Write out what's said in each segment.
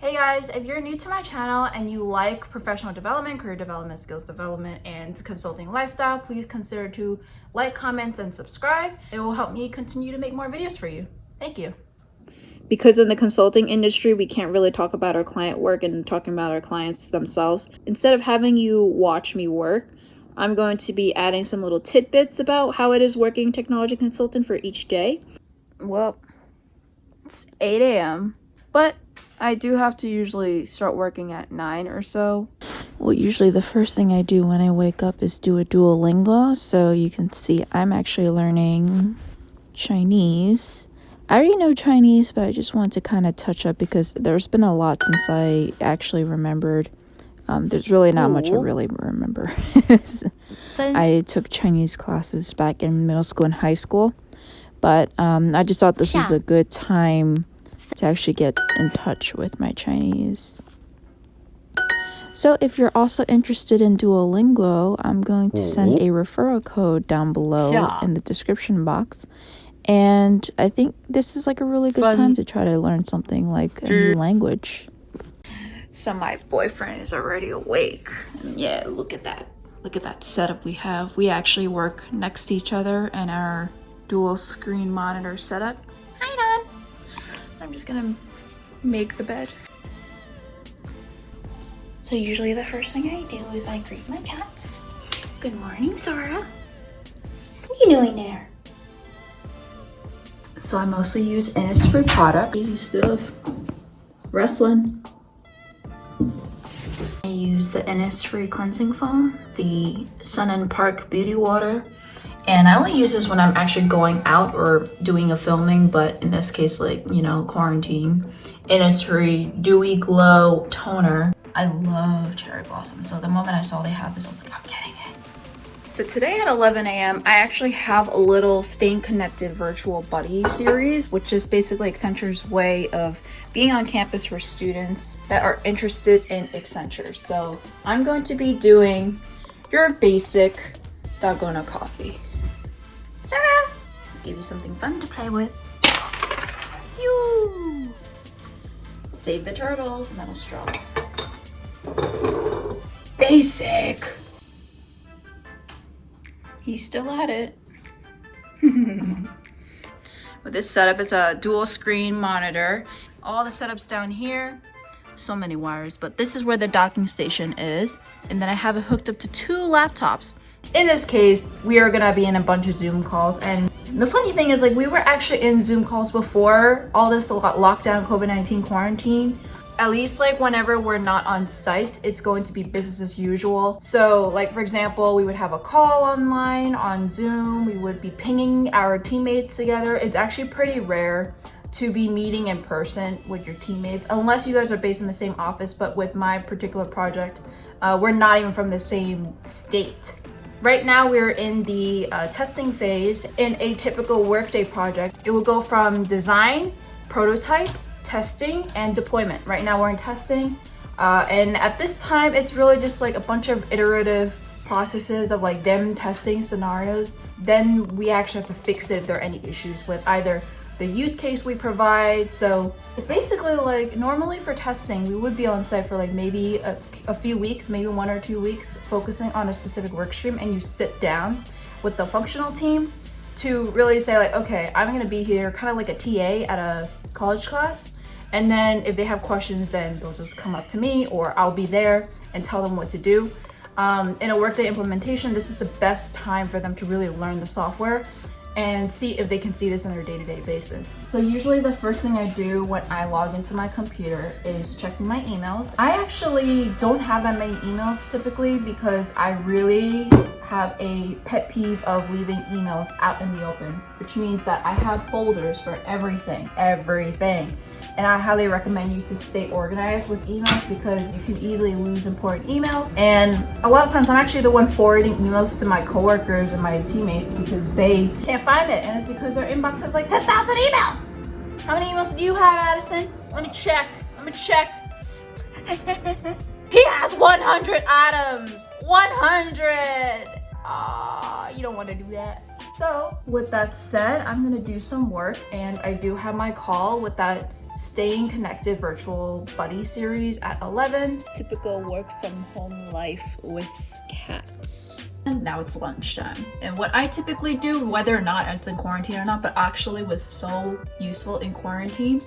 Hey guys, if you're new to my channel and you like professional development, career development, skills development, and consulting lifestyle, please consider to like, comment, and subscribe. It will help me continue to make more videos for you. Thank you. Because in the consulting industry, we can't really talk about our client work and talking about our clients themselves. Instead of having you watch me work, I'm going to be adding some little tidbits about how it is working technology consultant for each day. Well, it's 8 a.m. But I do have to usually start working at 9 or so. Well, usually the first thing I do when I wake up is do a Duolingo. So you can see I'm actually learning Chinese. I already know Chinese, but I just want to kind of touch up because there's been a lot since I actually remembered. There's really not much I really remember. I took Chinese classes back in middle school and high school. But I just thought this was a good time to actually get in touch with my Chinese. So if you're also interested in Duolingo, I'm going to send a referral code down below in the description box. And I think this is like a really good time to try to learn something like a new language. So my boyfriend is already awake. And yeah, look at that. Look at that setup we have. We actually work next to each other in our dual screen monitor setup. Hi, Don. I'm just gonna make the bed. So usually the first thing I do is I greet my cats. Good morning, Zara. What are you doing there? So I mostly use Innisfree product. Easy stuff. Wrestling. I use the Innisfree cleansing foam, the Sun and Park Beauty Water. And I only use this when I'm actually going out or doing a filming, but in this case, like, you know, quarantine. Innisfree Dewy Glow Toner. I love cherry blossom. So the moment I saw they had this, I was like, I'm getting it. So today at 11 a.m., I actually have a little Staying Connected virtual buddy series, which is basically Accenture's way of being on campus for students that are interested in Accenture. So I'm going to be doing your basic Dalgona coffee. Sarah, let's give you something fun to play with. You save the turtles, metal straw. Basic. He's still at it. With this setup, it's a dual screen monitor. All the setups down here. So many wires, but this is where the docking station is. And then I have it hooked up to 2 laptops. In this case, we are gonna be in a bunch of Zoom calls, and the funny thing is, like, we were actually in Zoom calls before all this lockdown, COVID-19 quarantine. At least, like, whenever we're not on site, it's going to be business as usual. So, like, for example, we would have a call online on Zoom. We would be pinging our teammates together. It's actually pretty rare to be meeting in person with your teammates, unless you guys are based in the same office. But with my particular project, we're not even from the same state. Right now, we're in the testing phase. In a typical Workday project, it will go from design, prototype, testing, and deployment. Right now, we're in testing. And at this time, it's really just like a bunch of iterative processes of like them testing scenarios. Then we actually have to fix it if there are any issues with either the use case we provide. So it's basically like, normally for testing, we would be on site for like maybe a few weeks, maybe 1 or 2 weeks, focusing on a specific work stream, and you sit down with the functional team to really say like, okay, I'm gonna be here kind of like a TA at a college class. And then if they have questions, then they'll just come up to me, or I'll be there and tell them what to do. In a Workday implementation, this is the best time for them to really learn the software and see if they can see this on their day-to-day basis. So usually the first thing I do when I log into my computer is checking my emails. I actually don't have that many emails typically because I really have a pet peeve of leaving emails out in the open, which means that I have folders for everything. And I highly recommend you to stay organized with emails because you can easily lose important emails. And a lot of times I'm actually the one forwarding emails to my coworkers and my teammates because they can't find it. And it's because their inbox has like 10,000 emails. How many emails do you have, Addison? Let me check. He has 100 items. 100. You don't want to do that. So with that said, I'm gonna do some work, and I do have my call with that Staying Connected Virtual Buddy series at 11. Typical work from home life with cats. And now it's lunchtime. And what I typically do, whether or not it's in quarantine or not, but actually was so useful in quarantine,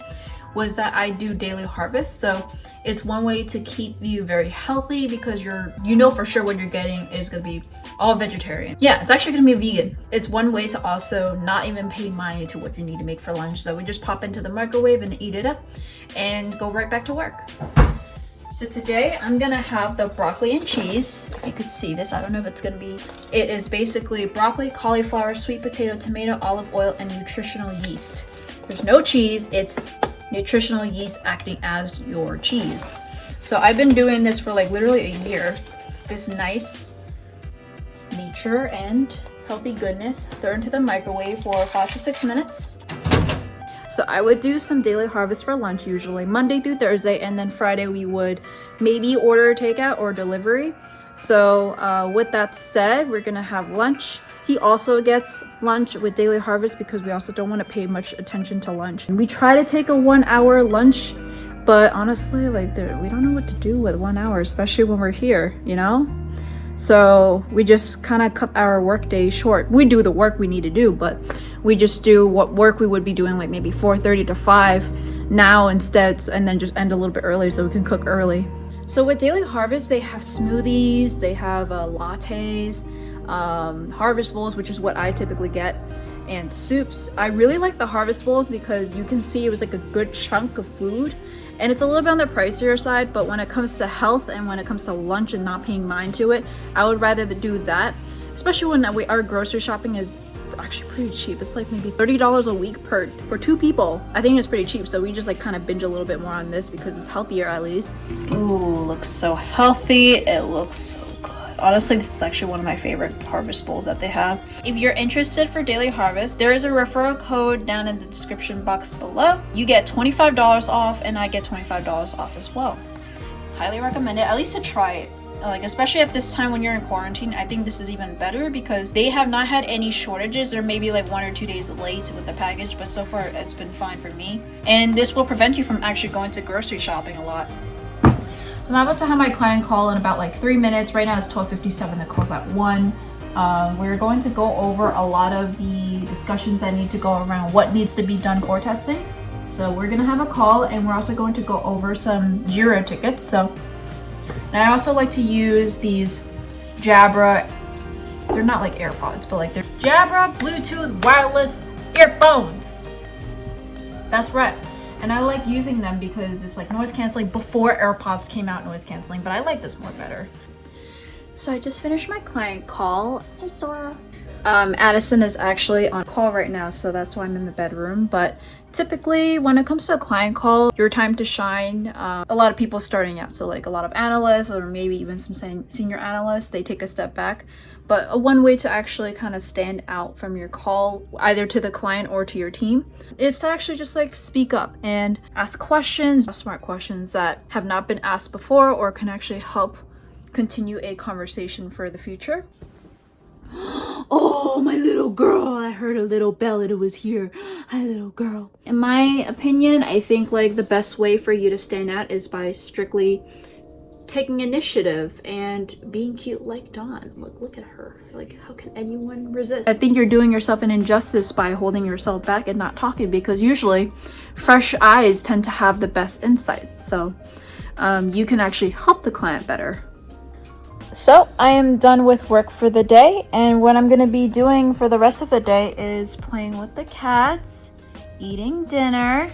was that I do daily harvest. So it's one way to keep you very healthy because you know for sure what you're getting is gonna be all vegetarian. Yeah, it's actually gonna be vegan. It's one way to also not even pay mind to what you need to make for lunch. So we just pop into the microwave and eat it up and go right back to work. So today I'm gonna have the broccoli and cheese. If you could see this, I don't know if it's gonna be, it is basically broccoli, cauliflower, sweet potato, tomato, olive oil, and nutritional yeast. There's no cheese, it's nutritional yeast acting as your cheese. So I've been doing this for like literally a year. This nice nature and healthy goodness, throw into the microwave for 5 to 6 minutes. So I would do some daily harvest for lunch usually Monday through Thursday, and then Friday we would maybe order takeout or delivery. So with that said, we're gonna have lunch. He also gets lunch with daily harvest because we also don't want to pay much attention to lunch. And we try to take a 1 hour lunch, but honestly, like we don't know what to do with 1 hour, especially when we're here, you know? So we just kind of cut our work day short. We do the work we need to do, but we just do what work we would be doing like maybe 4:30 to 5 now instead, and then just end a little bit early so we can cook early. So with daily harvest, they have smoothies, they have lattes, harvest bowls, which is what I typically get, and soups. I really like the harvest bowls because you can see it was like a good chunk of food, and it's a little bit on the pricier side, but when it comes to health and when it comes to lunch and not paying mind to it, I would rather do that, especially when our grocery shopping is actually pretty cheap. It's like maybe $30 a week for 2 people. I think it's pretty cheap, so we just like kind of binge a little bit more on this because it's healthier at least. Ooh, looks so healthy. It looks so good. Honestly, this is actually one of my favorite harvest bowls that they have. If you're interested for daily harvest, there is a referral code down in the description box below. You get $25 off and I get $25 off as well. Highly recommend it, at least to try it. Like, especially at this time when you're in quarantine, I think this is even better because they have not had any shortages, or maybe like 1 or 2 days late with the package, but so far it's been fine for me. And this will prevent you from actually going to grocery shopping a lot. I'm about to have my client call in about like 3 minutes. Right now it's 12:57, the call's at 1. We're going to go over a lot of the discussions that need to go around what needs to be done for testing. So we're gonna have a call, and we're also going to go over some Jira tickets. So, and I also like to use these Jabra, they're not like AirPods, but like they're Jabra Bluetooth wireless earphones. That's right. And I like using them because it's like noise canceling before AirPods came out noise canceling, but I like this more better. So I just finished my client call. Hey, Sora. Addison is actually on call right now, so that's why I'm in the bedroom. But typically when it comes to a client call, your time to shine, a lot of people starting out, so like a lot of analysts or maybe even some senior analysts, they take a step back. But one way to actually kind of stand out from your call, either to the client or to your team, is to actually just like speak up and ask questions, smart questions that have not been asked before or can actually help continue a conversation for the future. Oh, my little girl. I heard a little bell and it was here. Hi, little girl. In my opinion, I think like the best way for you to stand out is by strictly taking initiative and being cute like Dawn. Look at her. Like, how can anyone resist? I think you're doing yourself an injustice by holding yourself back and not talking, because usually fresh eyes tend to have the best insights. So you can actually help the client better. So I am done with work for the day, and what I'm going to be doing for the rest of the day is playing with the cats, eating dinner,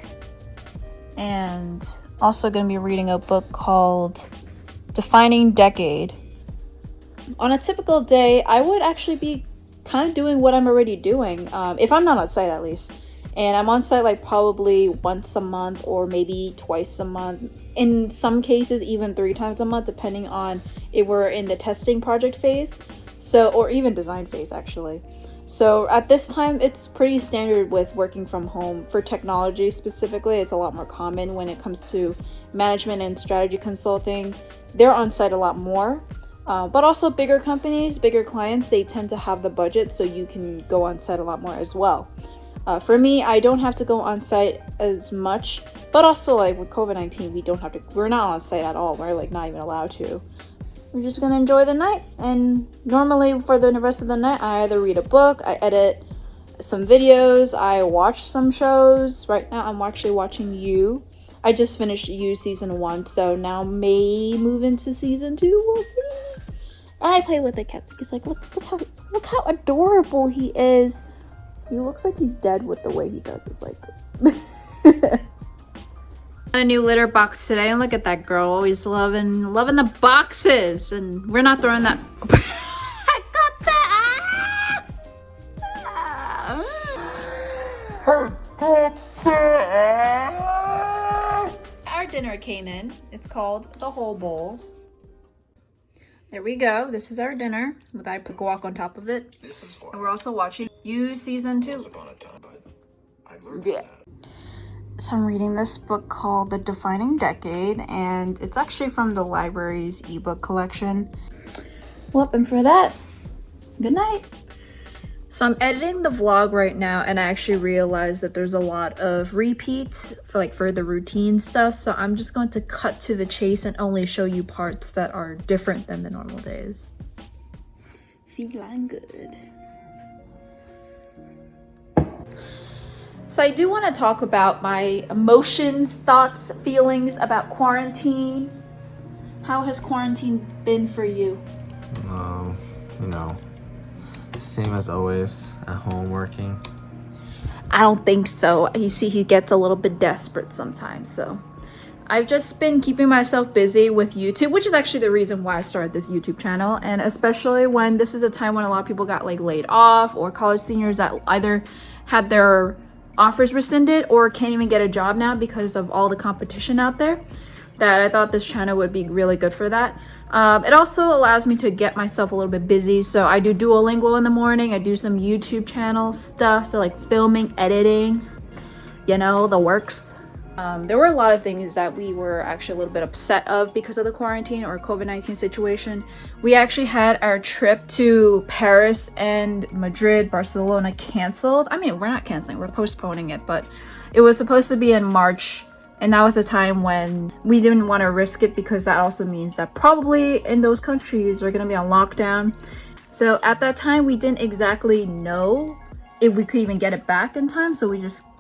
and also going to be reading a book called Defining Decade. On a typical day, I would actually be kind of doing what I'm already doing, if I'm not on site at least. And I'm on site like probably once a month or maybe twice a month. In some cases, even 3 times a month, depending on if we're in the testing project phase. So, or even design phase actually. So at this time, it's pretty standard with working from home. For technology specifically, it's a lot more common when it comes to management and strategy consulting. They're on site a lot more. But also bigger companies, bigger clients, they tend to have the budget, so you can go on site a lot more as well. For me, I don't have to go on site as much, But also, like, with COVID-19, we're not on site at all. We're, like, not even allowed to. We're just gonna enjoy the night. And normally, for the rest of the night, I either read a book, I edit some videos, I watch some shows. Right now, I'm actually watching You. I just finished You season 1, so now may move into season 2. We'll see. And I play with the cats. He's like, look how adorable he is. He looks like he's dead with the way he does. It's like a new litter box today, and look at that girl, always loving the boxes. And we're not throwing that. I got that. Our dinner came in. It's called the whole bowl. There we go. This is our dinner with I put guac on top of it. And we're also watching You season 2. Yeah. So I'm reading this book called The Defining Decade, and it's actually from the library's ebook collection. Well, and for that, good night. So I'm editing the vlog right now, and I actually realized that there's a lot of repeats for the routine stuff. So I'm just going to cut to the chase and only show you parts that are different than the normal days. Feeling good. So I do want to talk about my emotions, thoughts, feelings about quarantine. How has quarantine been for you? You know, same as always, at home working. I don't think so. You see, he gets a little bit desperate sometimes. So I've just been keeping myself busy with YouTube, which is actually the reason why I started this YouTube channel. And especially when this is a time when a lot of people got laid off, or college seniors that either had their offers rescinded or can't even get a job now because of all the competition out there, that I thought this channel would be really good for that. It also allows me to get myself a little bit busy. So I do Duolingo in the morning. I do some YouTube channel stuff. So like filming, editing, the works. There were a lot of things that we were actually a little bit upset of because of the quarantine or COVID-19 situation. We actually had our trip to Paris and Madrid, Barcelona canceled. I mean, we're not canceling, we're postponing it, but it was supposed to be in March. And that was a time when we didn't want to risk it, because that also means that probably in those countries are going to be on lockdown. So at that time, we didn't exactly know if we could even get it back in time. So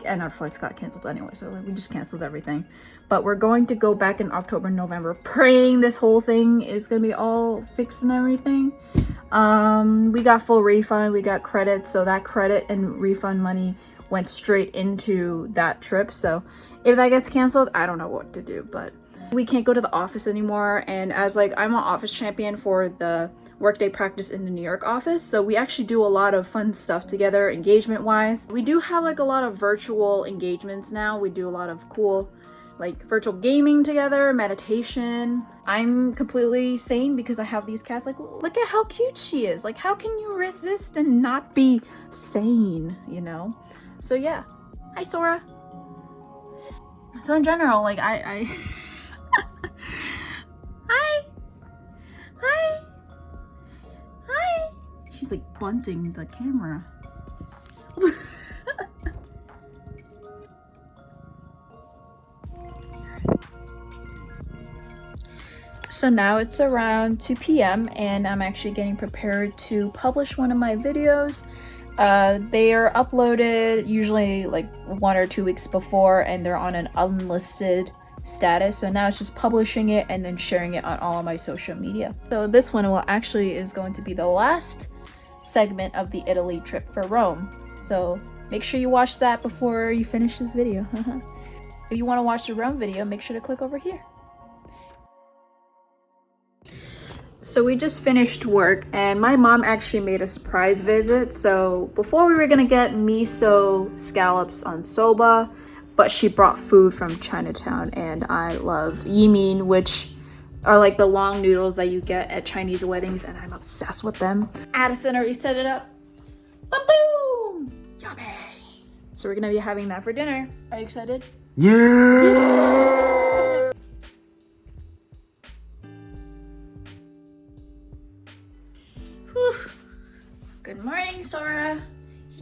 and our flights got canceled anyway. So we just canceled everything. But we're going to go back in October, November, praying this whole thing is going to be all fixed and everything. We got full refund. We got credit. So that credit and refund money went straight into that trip. So if that gets canceled, I don't know what to do, but we can't go to the office anymore. And as I'm an office champion for the workday practice in the New York office, so we actually do a lot of fun stuff together engagement wise. We do have a lot of virtual engagements now. We do a lot of cool virtual gaming together, meditation. I'm completely sane because I have these cats. Look at how cute she is. How can you resist and not be sane, So yeah. Hi, Sora. So in general, I Hi. Hi. Hi. She's bunting the camera. So now it's around 2 p.m. and I'm actually getting prepared to publish one of my videos. They are uploaded usually 1 or 2 weeks before, and they're on an unlisted status. So now it's just publishing it and then sharing it on all of my social media. So this one is going to be the last segment of the Italy trip for Rome. So make sure you watch that before you finish this video. If you want to watch the Rome video, make sure to click over here. So we just finished work, and my mom actually made a surprise visit. So before we were gonna get miso scallops on soba, but she brought food from Chinatown, and I love yimin, which are the long noodles that you get at Chinese weddings, and I'm obsessed with them. Addison already set it up. Ba-boom! Yummy! So we're gonna be having that for dinner. Are you excited? Yeah! Good morning, Sora.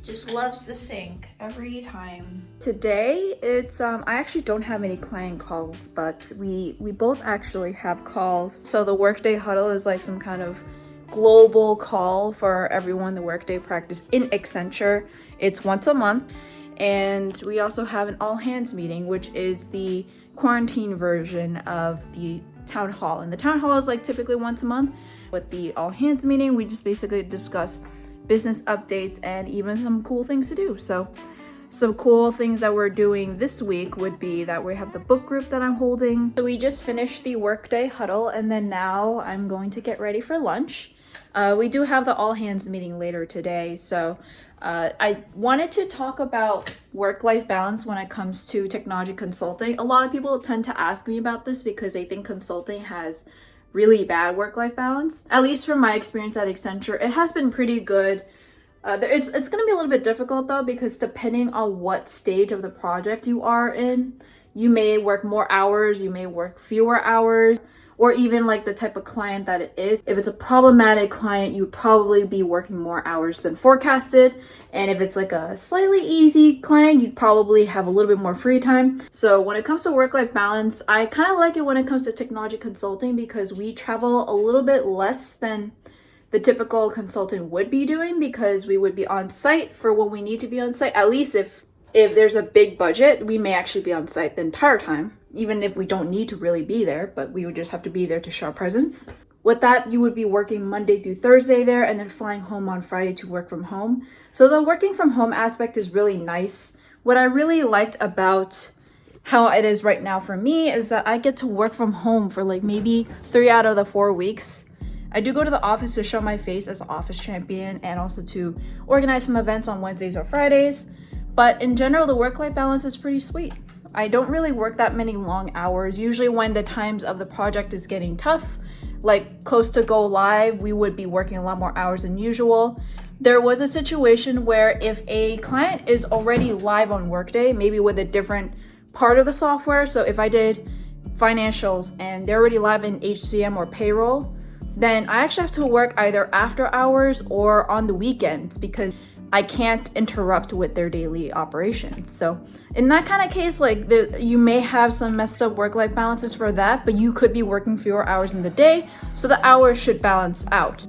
Just loves the sink every time. Today, it's I actually don't have any client calls, but we both actually have calls. So the Workday Huddle is like some kind of global call for everyone, the Workday practice in Accenture. It's once a month. And we also have an all hands meeting, which is the quarantine version of the town hall. And the town hall is like typically once a month. With the all hands meeting, we just basically discuss business updates and even some cool things to do. So some cool things that we're doing this week would be that we have the book group that I'm holding. So we just finished the Workday Huddle, and then now I'm going to get ready for lunch. We do have the all hands meeting later today. So I wanted to talk about work-life balance when it comes to technology consulting. A lot of people tend to ask me about this because they think consulting has really bad work-life balance. At least from my experience at Accenture, it has been pretty good. It's going to be a little bit difficult though, because depending on what stage of the project you are in, you may work more hours, you may work fewer hours, or even like the type of client that it is. If it's a problematic client, you'd probably be working more hours than forecasted. And if it's like a slightly easy client, you'd probably have a little bit more free time. So when it comes to work-life balance, I kind of like it when it comes to technology consulting because we travel a little bit less than the typical consultant would be doing, because we would be on site for when we need to be on site. At least if there's a big budget, we may actually be on site the entire time, even if we don't need to really be there, but we would just have to be there to show our presence. With that, you would be working Monday through Thursday there and then flying home on Friday to work from home. So the working from home aspect is really nice. What I really liked about how it is right now for me is that I get to work from home for like maybe 3 out of the 4 weeks. I do go to the office to show my face as an office champion and also to organize some events on Wednesdays or Fridays. But in general, the work-life balance is pretty sweet. I don't really work that many long hours. Usually when the times of the project is getting tough, like close to go live, we would be working a lot more hours than usual. There was a situation where if a client is already live on Workday, maybe with a different part of the software, so if I did financials and they're already live in HCM or payroll, then I actually have to work either after hours or on the weekends because I can't interrupt with their daily operations. So in that kind of case, like you may have some messed up work-life balances for that, but you could be working fewer hours in the day, so the hours should balance out.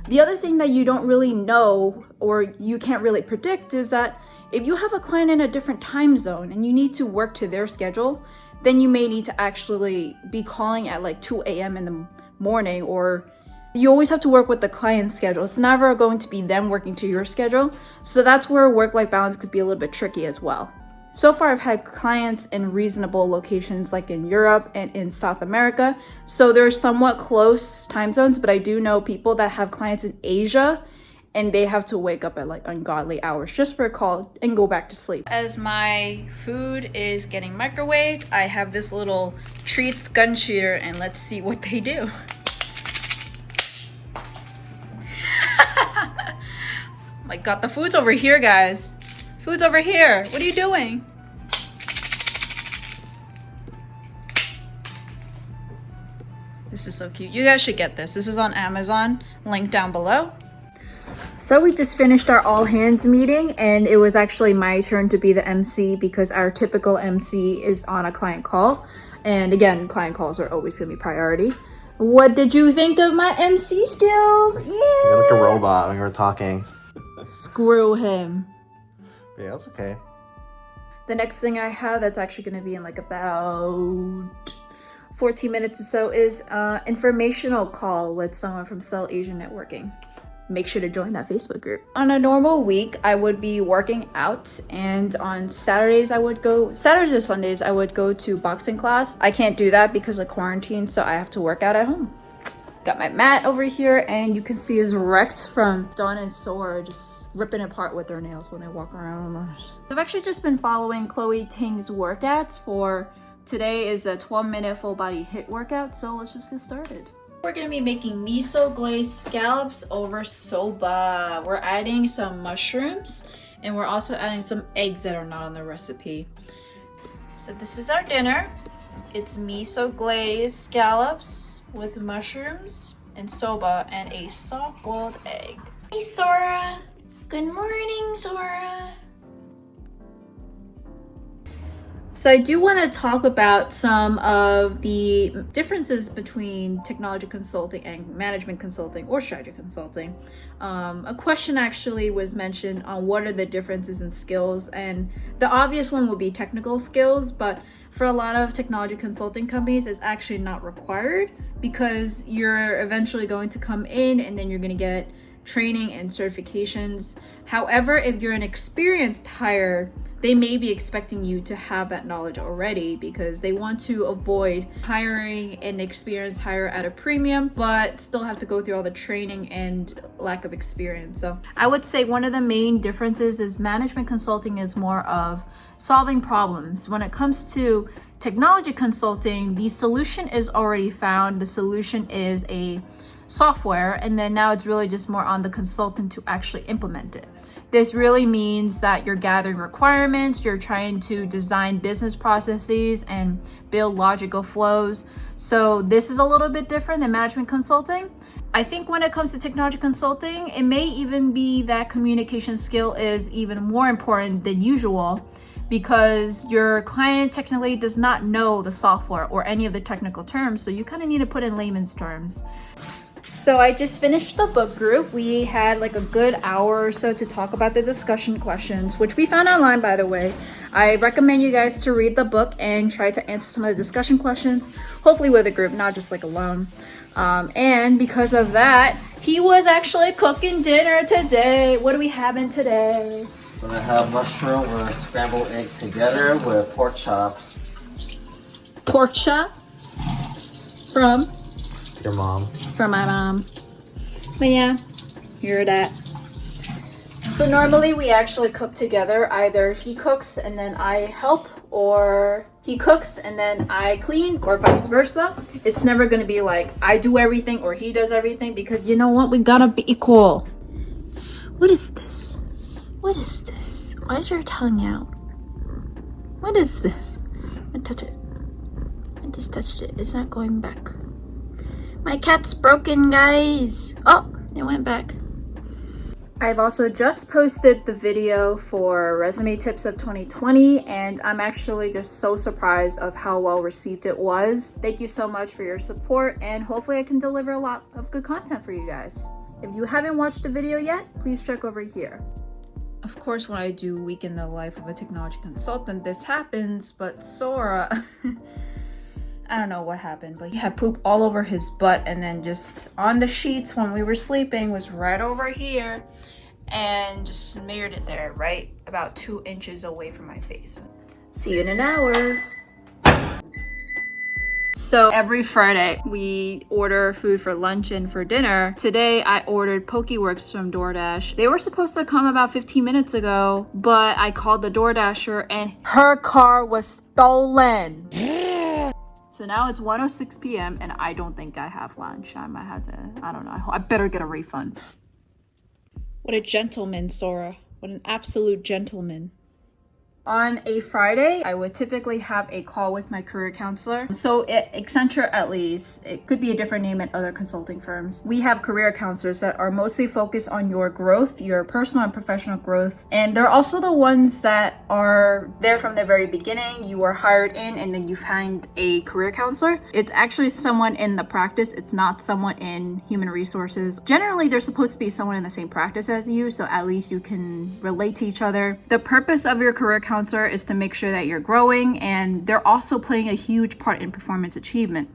The other thing that you don't really know or you can't really predict is that if you have a client in a different time zone and you need to work to their schedule, then you may need to actually be calling at like 2 a.m. in the morning, or you always have to work with the client's schedule. It's never going to be them working to your schedule. So that's where work-life balance could be a little bit tricky as well. So far, I've had clients in reasonable locations like in Europe and in South America. So they're somewhat close time zones, but I do know people that have clients in Asia and they have to wake up at like ungodly hours just for a call and go back to sleep. As my food is getting microwaved, I have this little treats gun shooter, and let's see what they do. My God, the food's over here, guys. Food's over here. What are you doing? This is so cute. You guys should get this. This is on Amazon. Link down below. So we just finished our all hands meeting, and it was actually my turn to be the MC because our typical MC is on a client call. And again, client calls are always going to be priority. What did you think of my MC skills? Yeah. You're like a robot when you were talking. Screw him. Yeah, that's okay. The next thing I have that's actually going to be in like about 14 minutes or so is informational call with someone from Cell Asian Networking. Make sure to join that Facebook group. On a normal week, I would be working out, and on Saturdays or Sundays, I would go to boxing class. I can't do that because of quarantine, so I have to work out at home. Got my mat over here, and you can see it's wrecked from Dawn and Sora just ripping apart with their nails when they walk around. I've actually just been following Chloe Ting's workouts for today is a 12-minute full body HIIT workout, so let's just get started. We're gonna be making miso glazed scallops over soba. We're adding some mushrooms, and we're also adding some eggs that are not on the recipe. So this is our dinner. It's miso glazed scallops with mushrooms and soba and a soft boiled egg. Hey Sora! Good morning, Zora. So I do want to talk about some of the differences between technology consulting and management consulting or strategy consulting. A question actually was mentioned on what are the differences in skills, and the obvious one would be technical skills, but for a lot of technology consulting companies, it's actually not required because you're eventually going to come in and then you're going to get training and certifications. However, if you're an experienced hire, they may be expecting you to have that knowledge already because they want to avoid hiring an experienced hire at a premium, but still have to go through all the training and lack of experience. So I would say one of the main differences is management consulting is more of solving problems. When it comes to technology consulting, the solution is already found. The solution is a software, and then now it's really just more on the consultant to actually implement it. This really means that you're gathering requirements, you're trying to design business processes and build logical flows. So this is a little bit different than management consulting. I think when it comes to technology consulting, it may even be that communication skill is even more important than usual because your client technically does not know the software or any of the technical terms. So you kind of need to put in layman's terms. So I just finished the book group. We had like a good hour or so to talk about the discussion questions, which we found online, by the way. I recommend you guys to read the book and try to answer some of the discussion questions, hopefully with a group, not just like alone. And because of that, he was actually cooking dinner today. What are we having today? We're gonna have mushroom or scrambled egg together with pork chop. Pork chop? From? Your mom. From my mom. But yeah, hear that. So normally we actually cook together. Either he cooks and then I help, or he cooks and then I clean, or vice versa. It's never gonna be like I do everything or he does everything, because you know what? We gotta be equal. What is this? What is this? Why is your tongue out? What is this? I touch it. I just touched it. It's not going back. My cat's broken, guys. Oh, it went back. I've also just posted the video for resume tips of 2020, and I'm actually just so surprised of how well received it was. Thank you so much for your support, and hopefully I can deliver a lot of good content for you guys. If you haven't watched the video yet, please check over here. Of course, when I do Week in the Life of a Technology Consultant, this happens, but Sora... I don't know what happened, but he had poop all over his butt, and then just on the sheets when we were sleeping was right over here, and just smeared it there, right about 2 inches away from my face. See you in an hour. So every Friday we order food for lunch and for dinner. Today I ordered Pokeworks from DoorDash. They were supposed to come about 15 minutes ago, but I called the DoorDasher and her car was stolen. So now it's 1:06 p.m. and I don't think I have lunch. I might have to, I don't know. I better get a refund. What a gentleman, Sora. What an absolute gentleman. On a Friday, I would typically have a call with my career counselor. So at Accenture, at least, it could be a different name at other consulting firms. We have career counselors that are mostly focused on your growth, your personal and professional growth. And they're also the ones that are there from the very beginning. You are hired in and then you find a career counselor. It's actually someone in the practice. It's not someone in human resources. Generally, they're supposed to be someone in the same practice as you, so at least you can relate to each other. The purpose of your career counselor is to make sure that you're growing, and they're also playing a huge part in performance achievement.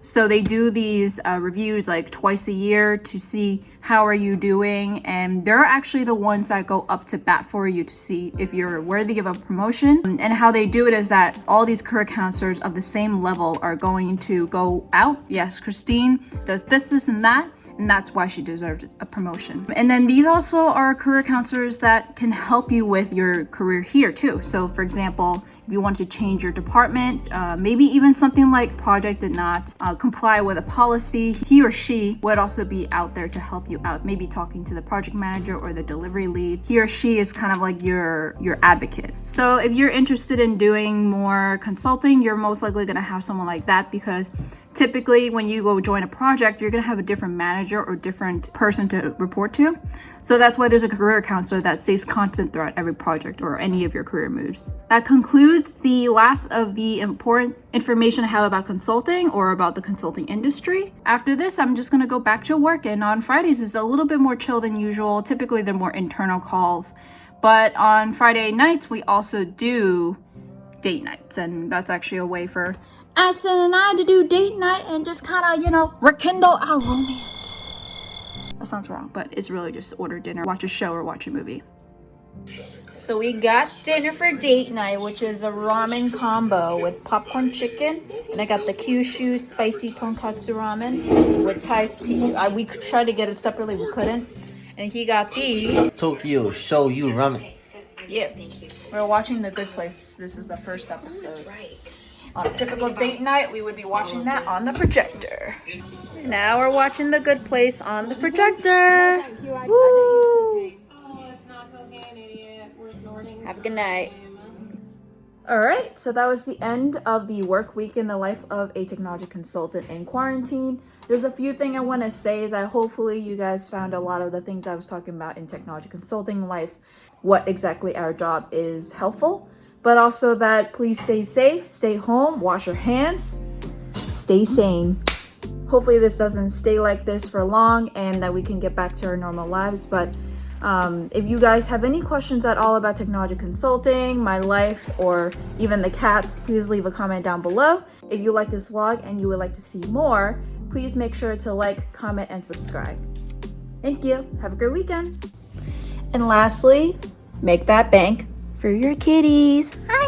So they do these reviews like twice a year to see how are you doing, and they're actually the ones that go up to bat for you to see if you're worthy of a promotion. And how they do it is that all these career counselors of the same level are going to go out. Yes, Christine does this and that, and that's why she deserved a promotion. And then these also are career counselors that can help you with your career here too. So for example, If you want to change your department, maybe even something like project did not comply with a policy, he or she would also be out there to help you out, maybe talking to the project manager or the delivery lead. He or she is kind of like your advocate. So if you're interested in doing more consulting, you're most likely going to have someone like that, because typically when you go join a project, you're going to have a different manager or different person to report to. So that's why there's a career counselor that stays constant throughout every project or any of your career moves. That concludes the last of the important information I have about consulting or about the consulting industry. After this, I'm just going to go back to work, and on Fridays is a little bit more chill than usual. Typically they're more internal calls, but on Friday nights we also do date nights, and that's actually a way for Addison and I to do date night and just kind of, rekindle our romance. That sounds wrong, but it's really just order dinner, watch a show, or watch a movie. So we got dinner for date night, which is a ramen combo with popcorn chicken, and I got the Kyushu spicy tonkatsu ramen with Thai's tea. We could try to get it separately, we couldn't. And he got the Tokyo Shoyu ramen. Yeah, we're watching The Good Place. This is the first episode. On a typical date night, we would be watching that on the projector. Now we're watching The Good Place on the projector. Woo! Have a good night. Alright, so that was the end of the work week in the life of a technology consultant in quarantine. There's a few things I want to say is that hopefully you guys found a lot of the things I was talking about in technology consulting life, what exactly our job is, helpful. But also that please stay safe, stay home, wash your hands, stay sane. Hopefully this doesn't stay like this for long and that we can get back to our normal lives. But if you guys have any questions at all about technology consulting, my life, or even the cats, please leave a comment down below. If you like this vlog and you would like to see more, please make sure to like, comment, and subscribe. Thank you. Have a great weekend. And lastly, make that bank for your kitties. Hi.